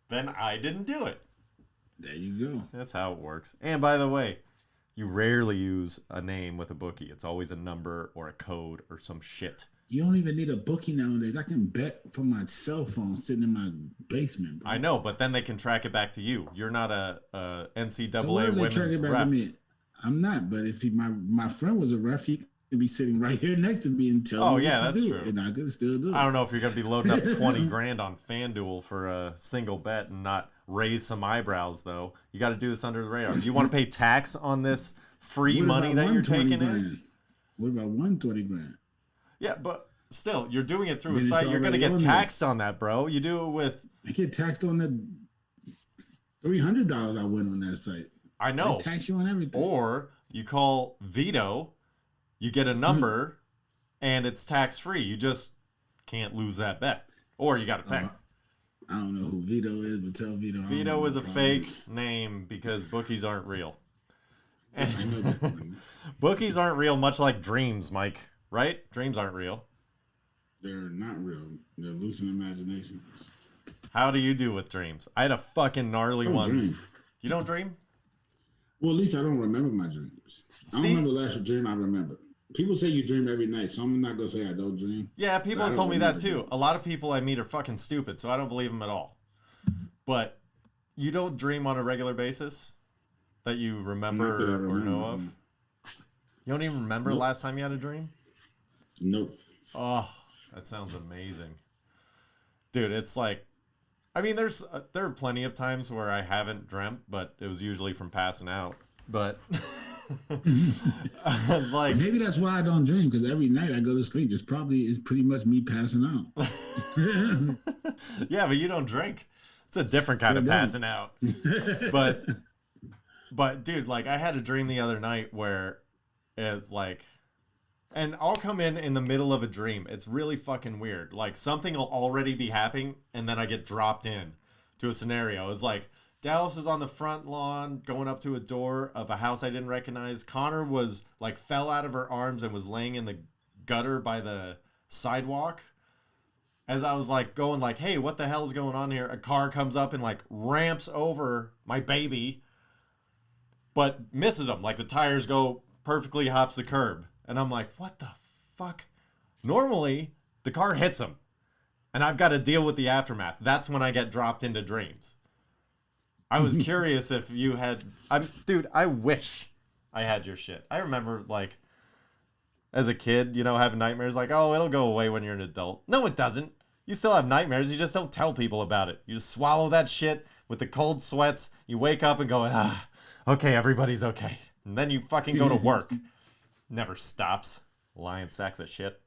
B: Then I didn't do it.
C: There you go.
B: That's how it works. And by the way, you rarely use a name with a bookie. It's always a number or a code or some shit.
C: You don't even need a bookie nowadays. I can bet from my cell phone sitting in my basement, bro.
B: I know, but then they can track it back to you. You're not a NCAA
C: so
B: women's
C: track it back
B: ref.
C: to me? I'm not, but if my friend was a ref, he could be sitting right here next to me and tell me what to do, and I could still do it.
B: I don't know if you're going to be loading up 20 grand on FanDuel for a single bet and not raise some eyebrows, though. You got to do this under the radar. You want to pay tax on this free money that you're taking in?
C: What about 120 grand?
B: Yeah, but still, you're doing it through a site. You're going to get taxed on that, bro. You do it with...
C: I get taxed on the $300 I win on that site.
B: I know.
C: They tax you on everything.
B: Or you call Vito, you get a number, and it's tax-free. You just can't lose that bet. Or you got to pay.
C: I don't know who Vito is, but tell Vito.
B: Vito is a fake name because bookies aren't real.
C: I know that.
B: Bookies aren't real, much like dreams, Mike. Right? Dreams aren't real.
C: They're not real. They're loose in imagination.
B: How do you do with dreams? I had a fucking gnarly one.
C: Dream.
B: You don't dream?
C: Well, at least I don't remember my dreams. I don't remember the last dream I remember. People say you dream every night, so I'm not going to say I don't dream.
B: Yeah, people have told me that too. A lot of people I meet are fucking stupid, so I don't believe them at all. But you don't dream on a regular basis that you remember or know of? You don't even remember the last time you had a dream?
C: Nope.
B: Oh, that sounds amazing. Dude, it's like, I mean, there are plenty of times where I haven't dreamt, but it was usually from passing out. But like,
C: maybe that's why I don't dream, because every night I go to sleep. It's pretty much me passing out.
B: Yeah, but you don't drink. It's a different kind of passing out. But dude, like, I had a dream the other night where it's like, and I'll come in the middle of a dream. It's really fucking weird. Like, something will already be happening, and then I get dropped in to a scenario. It's like, Dallas is on the front lawn going up to a door of a house I didn't recognize. Connor was, like, fell out of her arms and was laying in the gutter by the sidewalk. As I was, like, going, like, hey, what the hell's going on here? A car comes up and, like, ramps over my baby, but misses him. Like, the tires go perfectly, hops the curb. And I'm like, what the fuck? Normally, the car hits him, and I've got to deal with the aftermath. That's when I get dropped into dreams. I was curious if you had... Dude, I wish I had your shit. I remember, like, as a kid, you know, having nightmares like, oh, it'll go away when you're an adult. No, it doesn't. You still have nightmares. You just don't tell people about it. You just swallow that shit with the cold sweats. You wake up and go, okay, everybody's okay. And then you fucking go to work. Never stops. Lion sacks of shit.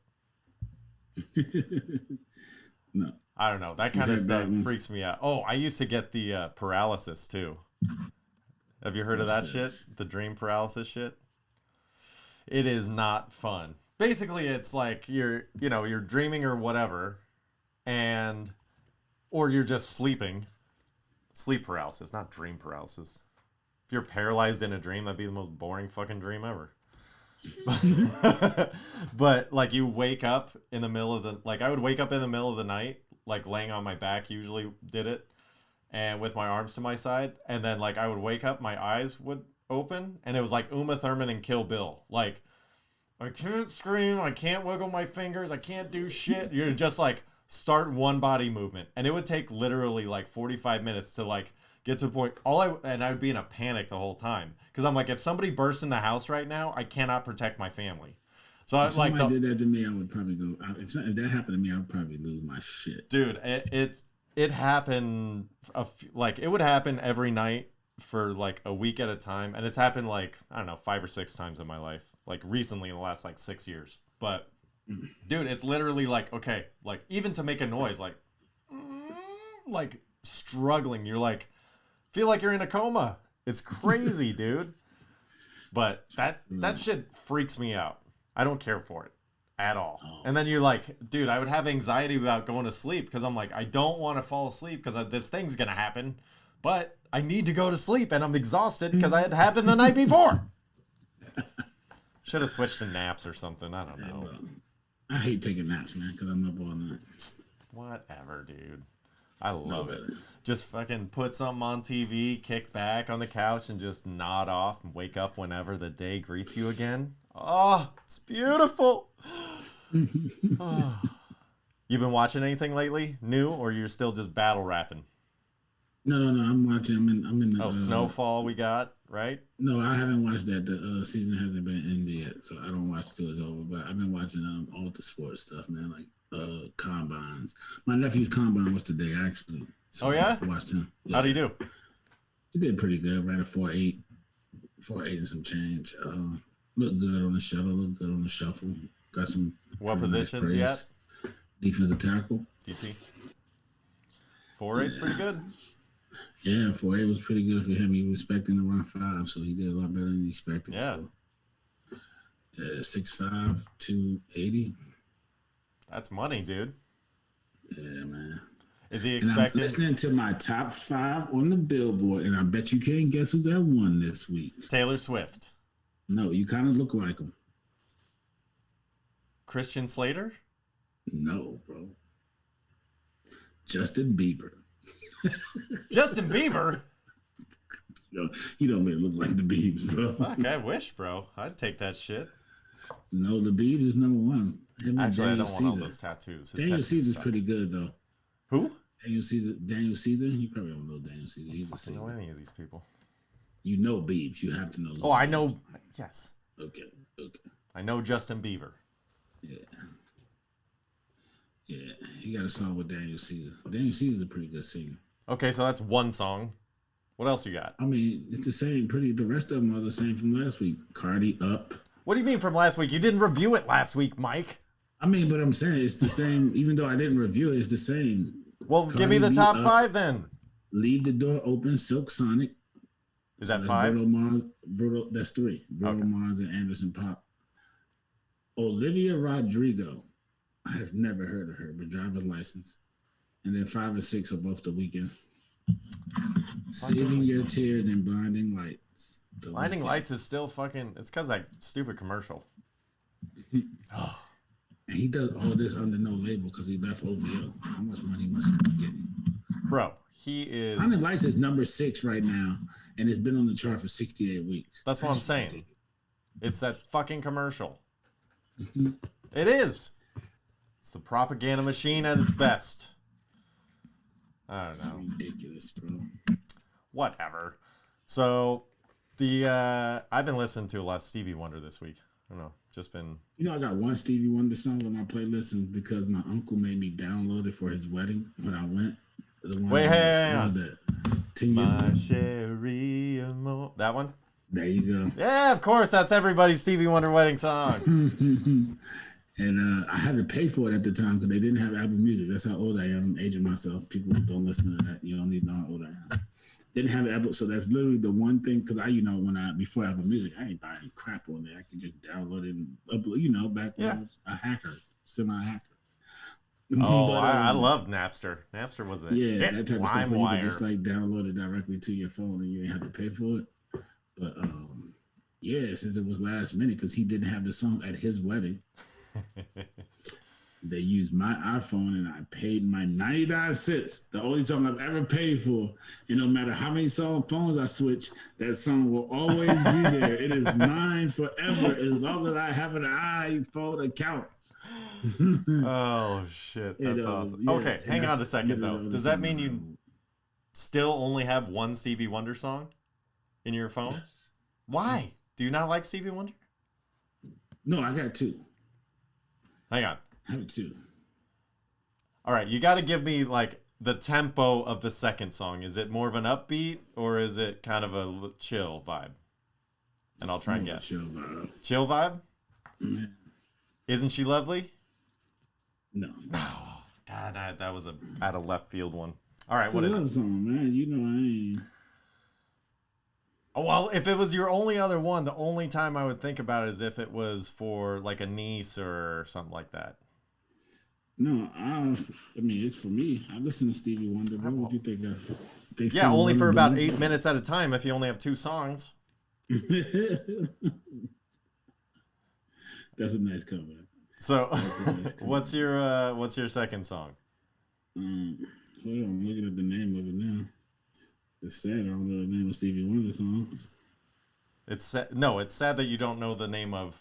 C: No.
B: I don't know. That kind of stuff freaks me out. Oh, I used to get the paralysis too. Have you heard of that shit? The dream paralysis shit? It is not fun. Basically, it's like you're dreaming or whatever, or you're just sleeping. Sleep paralysis, not dream paralysis. If you're paralyzed in a dream, that'd be the most boring fucking dream ever. But like, you wake up in the middle of I would wake up in the middle of the night, like laying on my back, usually did it, and with my arms to my side, and then like I would wake up, my eyes would open, and it was like Uma Thurman and Kill Bill. Like, I can't scream, I can't wiggle my fingers, I can't do shit. You're just like, start one body movement, and it would take literally like 45 minutes to like get to a point. And I would be in a panic the whole time, because I'm like, if somebody bursts in the house right now, I cannot protect my family. So
C: if somebody did that to me, I would probably go. If that happened to me, I would probably lose my shit.
B: Dude, it happened. It would happen every night for like a week at a time, and it's happened like, I don't know, 5 or 6 times in my life, like recently in the last like 6 years. But dude, it's literally like, okay, like even to make a noise, like struggling, you're like, feel like you're in a coma. It's crazy, dude. But that shit freaks me out. I don't care for it at all. And then you're like, dude, I would have anxiety about going to sleep because I'm like, I don't want to fall asleep because this thing's gonna happen, but I need to go to sleep and I'm exhausted because it happened the night before. Should have switched to naps or something. I don't know.
C: I hate taking naps, man, because I'm up all night.
B: Whatever, dude. I love it. Just fucking put something on TV, kick back on the couch, and just nod off and wake up whenever the day greets you again. Oh, it's beautiful. Oh. You been watching anything lately, new, or you're still just battle rapping?
C: No. I'm watching. I'm in the.
B: Snowfall. We got right.
C: No, I haven't watched that. The season hasn't been ended yet, so I don't watch till it's over. But I've been watching all the sports stuff, man. Like combines. My nephew's combine was today, actually. So
B: yeah.
C: I watched him. Yeah.
B: How'd he do?
C: He did pretty good. Ran a 4.8 and some change. Looked good on the shuttle. Looked good on the shuffle. Got some.
B: What positions yet?
C: Defensive tackle.
B: DT. 4.8's pretty good.
C: Yeah, 4.8 was pretty good for him. He was expecting to run 5, so he did a lot better than he expected.
B: Yeah.
C: So, 6'5", 280.
B: That's money, dude.
C: Yeah, man.
B: Is he expecting?
C: I'm listening to my top 5 on the Billboard, and I bet you can't guess who's at 1 this week.
B: Taylor Swift.
C: No, you kind of look like him.
B: Christian Slater?
C: No, bro. Justin Bieber.
B: Justin Bieber?
C: No, he don't make it look like the Biebs, bro.
B: Fuck, I wish, bro. I'd take that shit.
C: No, the Biebs is number 1.
B: Actually, I don't want all those tattoos.
C: Daniel Caesar's pretty good, though.
B: Who?
C: Daniel Caesar? You probably don't know Daniel Caesar.
B: I don't know any of these people.
C: You know Biebs. You have to know.
B: I know. Yes.
C: Okay.
B: I know Justin Bieber.
C: Yeah, he got a song with Daniel Caesar. Daniel Caesar's a pretty good singer.
B: Okay, so that's one song. What else you got?
C: I mean, it's the same. The rest of them are the same from last week. Cardi Up.
B: What do you mean from last week? You didn't review it last week, Mike.
C: I mean, but I'm saying it's the same. Even though I didn't review it, it's the same.
B: Well,
C: Cardi
B: give me the
C: B
B: top
C: Up,
B: 5 then.
C: Leave the Door Open, Silk Sonic.
B: Is that 5?
C: That's 3. Bruno
B: Okay.
C: Mars and Anderson .Paak. Olivia Rodrigo. I have never heard of her, but driver's license. And then 5 and 6 are both The Weeknd. Saving Your Tears and Blinding Lights.
B: Blinding Lights is still fucking. It's because that stupid commercial.
C: And he does all this under no label because he left OVO. How much money must he be getting?
B: Bro, he is.
C: Blinding Lights is number 6 right now, and it's been on the chart for 68 weeks.
B: That's what I'm saying. Ridiculous. It's that fucking commercial. It is. It's the propaganda machine at its best. I don't know.
C: Ridiculous, bro.
B: Whatever. So, I've been listening to a lot of Stevie Wonder this week. I don't know. Just been.
C: You know, I got one Stevie Wonder song on my playlist, and because my uncle made me download it for his wedding when I went.
B: Wait, hang on.
C: My
B: Sherry Amo. That one?
C: There you go.
B: Yeah, of course. That's everybody's Stevie Wonder wedding song.
C: And I had to pay for it at the time because they didn't have Apple Music. That's how old I am. I'm aging myself. People don't listen to that. You don't need to know how old I am. Didn't have Apple, so that's literally the one thing. Because before Apple Music, I ain't buying crap on there. I could just download it and upload. Back when I was a hacker, semi-hacker.
B: Oh, but, I love Napster. Napster was the shit.
C: That type of stuff where you
B: LimeWire.
C: could just download it directly to your phone and you didn't have to pay for it. But since it was last minute because he didn't have the song at his wedding. They used my iPhone and I paid my 99 cents, the only song I've ever paid for. And no matter how many phones I switch, that song will always be there. It is mine forever as long as I have an iPhone account.
B: Oh, shit. That's awesome. Yeah, okay, hang on a second, though. Does that mean you still only have one Stevie Wonder song in your phone?
C: Yes.
B: Why? Do you not like Stevie Wonder?
C: No, I got 2.
B: Hang on.
C: I have 2.
B: All right, you got to give me the tempo of the second song. Is it more of an upbeat or is it kind of a chill vibe? And I'll try and guess.
C: Chill vibe.
B: Chill vibe?
C: Yeah.
B: Isn't she lovely?
C: No.
B: Oh, God, that was a out of left field one. All right,
C: It's
B: what
C: a
B: is
C: love
B: it?
C: song, man. You know I ain't.
B: Oh, well, if it was your only other one, the only time I would think about it is if it was for like a niece or something like that.
C: No, I mean, it's for me. I listen to Stevie Wonder. What would you think of?
B: Yeah, only for about 8 minutes at a time if you only have 2 songs.
C: That's a nice cover.
B: So, what's your second song?
C: Hold on, I'm looking at the name of it now. It's sad I don't know the name of Stevie Wonder songs.
B: It's sad that you don't know the name of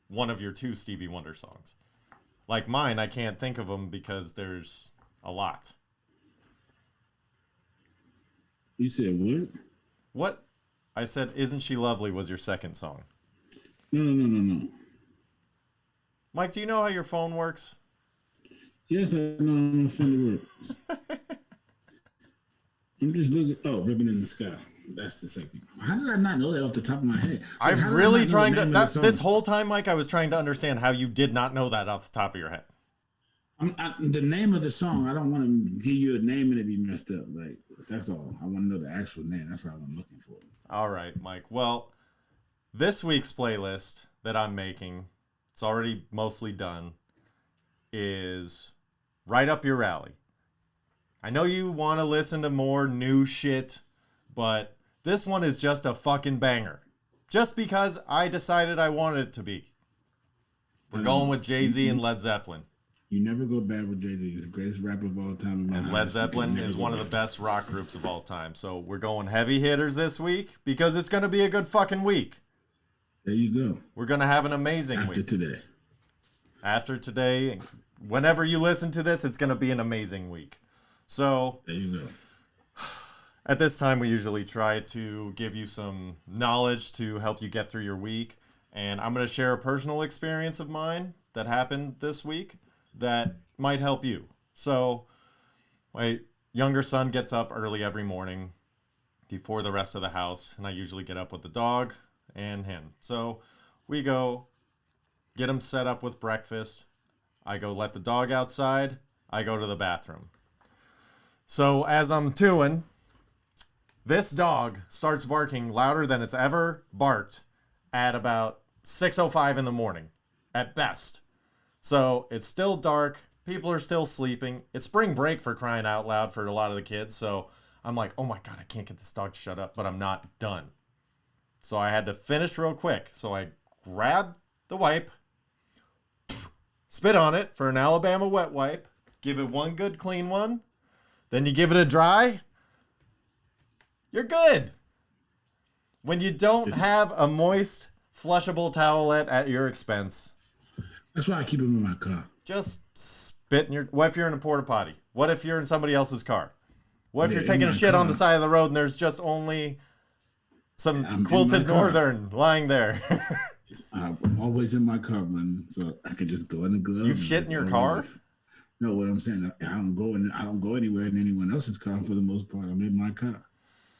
B: one of your 2 Stevie Wonder songs. Like mine, I can't think of them because there's a lot.
C: You said what?
B: What? I said, "Isn't She Lovely" was your second song.
C: No.
B: Mike, do you know how your phone works?
C: Yes, I know how phone works. I'm just looking. Oh, Ribbon in the Sky. That's the second. How did I not know that off the top of my head?
B: I'm really trying to. This whole time, Mike, I was trying to understand how you did not know that off the top of your head.
C: The name of the song, I don't want to give you a name and it be messed up. Like, that's all. I want to know the actual name. That's what I'm looking for.
B: All right, Mike. Well, this week's playlist that I'm making, it's already mostly done, is right up your alley. I know you want to listen to more new shit, but this one is just a fucking banger. Just because I decided I wanted it to be. We're going with Jay-Z and Led Zeppelin.
C: You never go bad with Jay-Z. He's the greatest rapper of all time.
B: And Led Zeppelin is one of the best rock groups of all time. So we're going heavy hitters this week because it's going to be a good fucking week.
C: There you go.
B: We're going to have an amazing week. After today, whenever you listen to this, it's going to be an amazing week. So
C: there you go.
B: At this time, we usually try to give you some knowledge to help you get through your week. And I'm going to share a personal experience of mine that happened this week that might help you. So my younger son gets up early every morning before the rest of the house, and I usually get up with the dog and him. So we go get him set up with breakfast. I go let the dog outside. I go to the bathroom. So as I'm doing, this dog starts barking louder than it's ever barked at about 6:05 in the morning at best. So it's still dark. People are still sleeping. It's spring break, for crying out loud, for a lot of the kids. So I'm like, oh my God, I can't get this dog to shut up, but I'm not done. So I had to finish real quick. So I grabbed the wipe, spit on it for an Alabama wet wipe, give it one good clean one. Then you give it a dry. You're good. When you don't have a moist, flushable towelette at your expense.
C: That's why I keep them in my car.
B: Just spit in your... What if you're in a porta potty? What if you're in somebody else's car? What if you're taking a shit on the side of the road and there's just only some quilted northern lying there?
C: I'm always in my car, man, so I can just go in the glove.
B: You shit in your car?
C: No, what I'm saying, I don't go anywhere in anyone else's car for the most part. I'm in my car.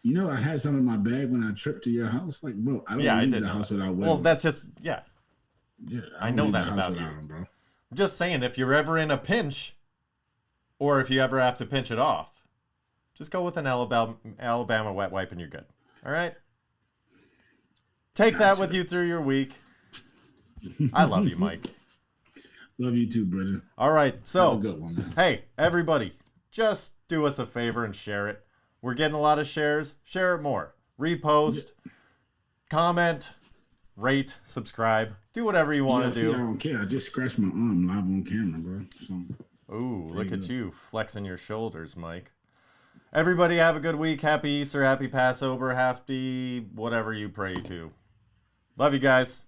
C: You know, I had some in my bag when I tripped to your house. Like, bro, I don't leave the house without wearing.
B: Well, that's just Yeah, I know that about you.
C: Bro.
B: I'm just saying, if you're ever in a pinch, or if you ever have to pinch it off, just go with an Alabama wet wipe and you're good. All right? Take that with you through your week. I love you, Mike.
C: Love you too, brother.
B: All right, so,
C: have a good one, man.
B: Hey, everybody, just do us a favor and share it. We're getting a lot of shares. Share it more. Repost, comment, rate, subscribe. Do whatever you want to do.
C: I don't care. I just scratched my arm live on camera, bro. So,
B: ooh, look at you flexing your shoulders, Mike. Everybody have a good week. Happy Easter, happy Passover, happy whatever you pray to. Love you guys.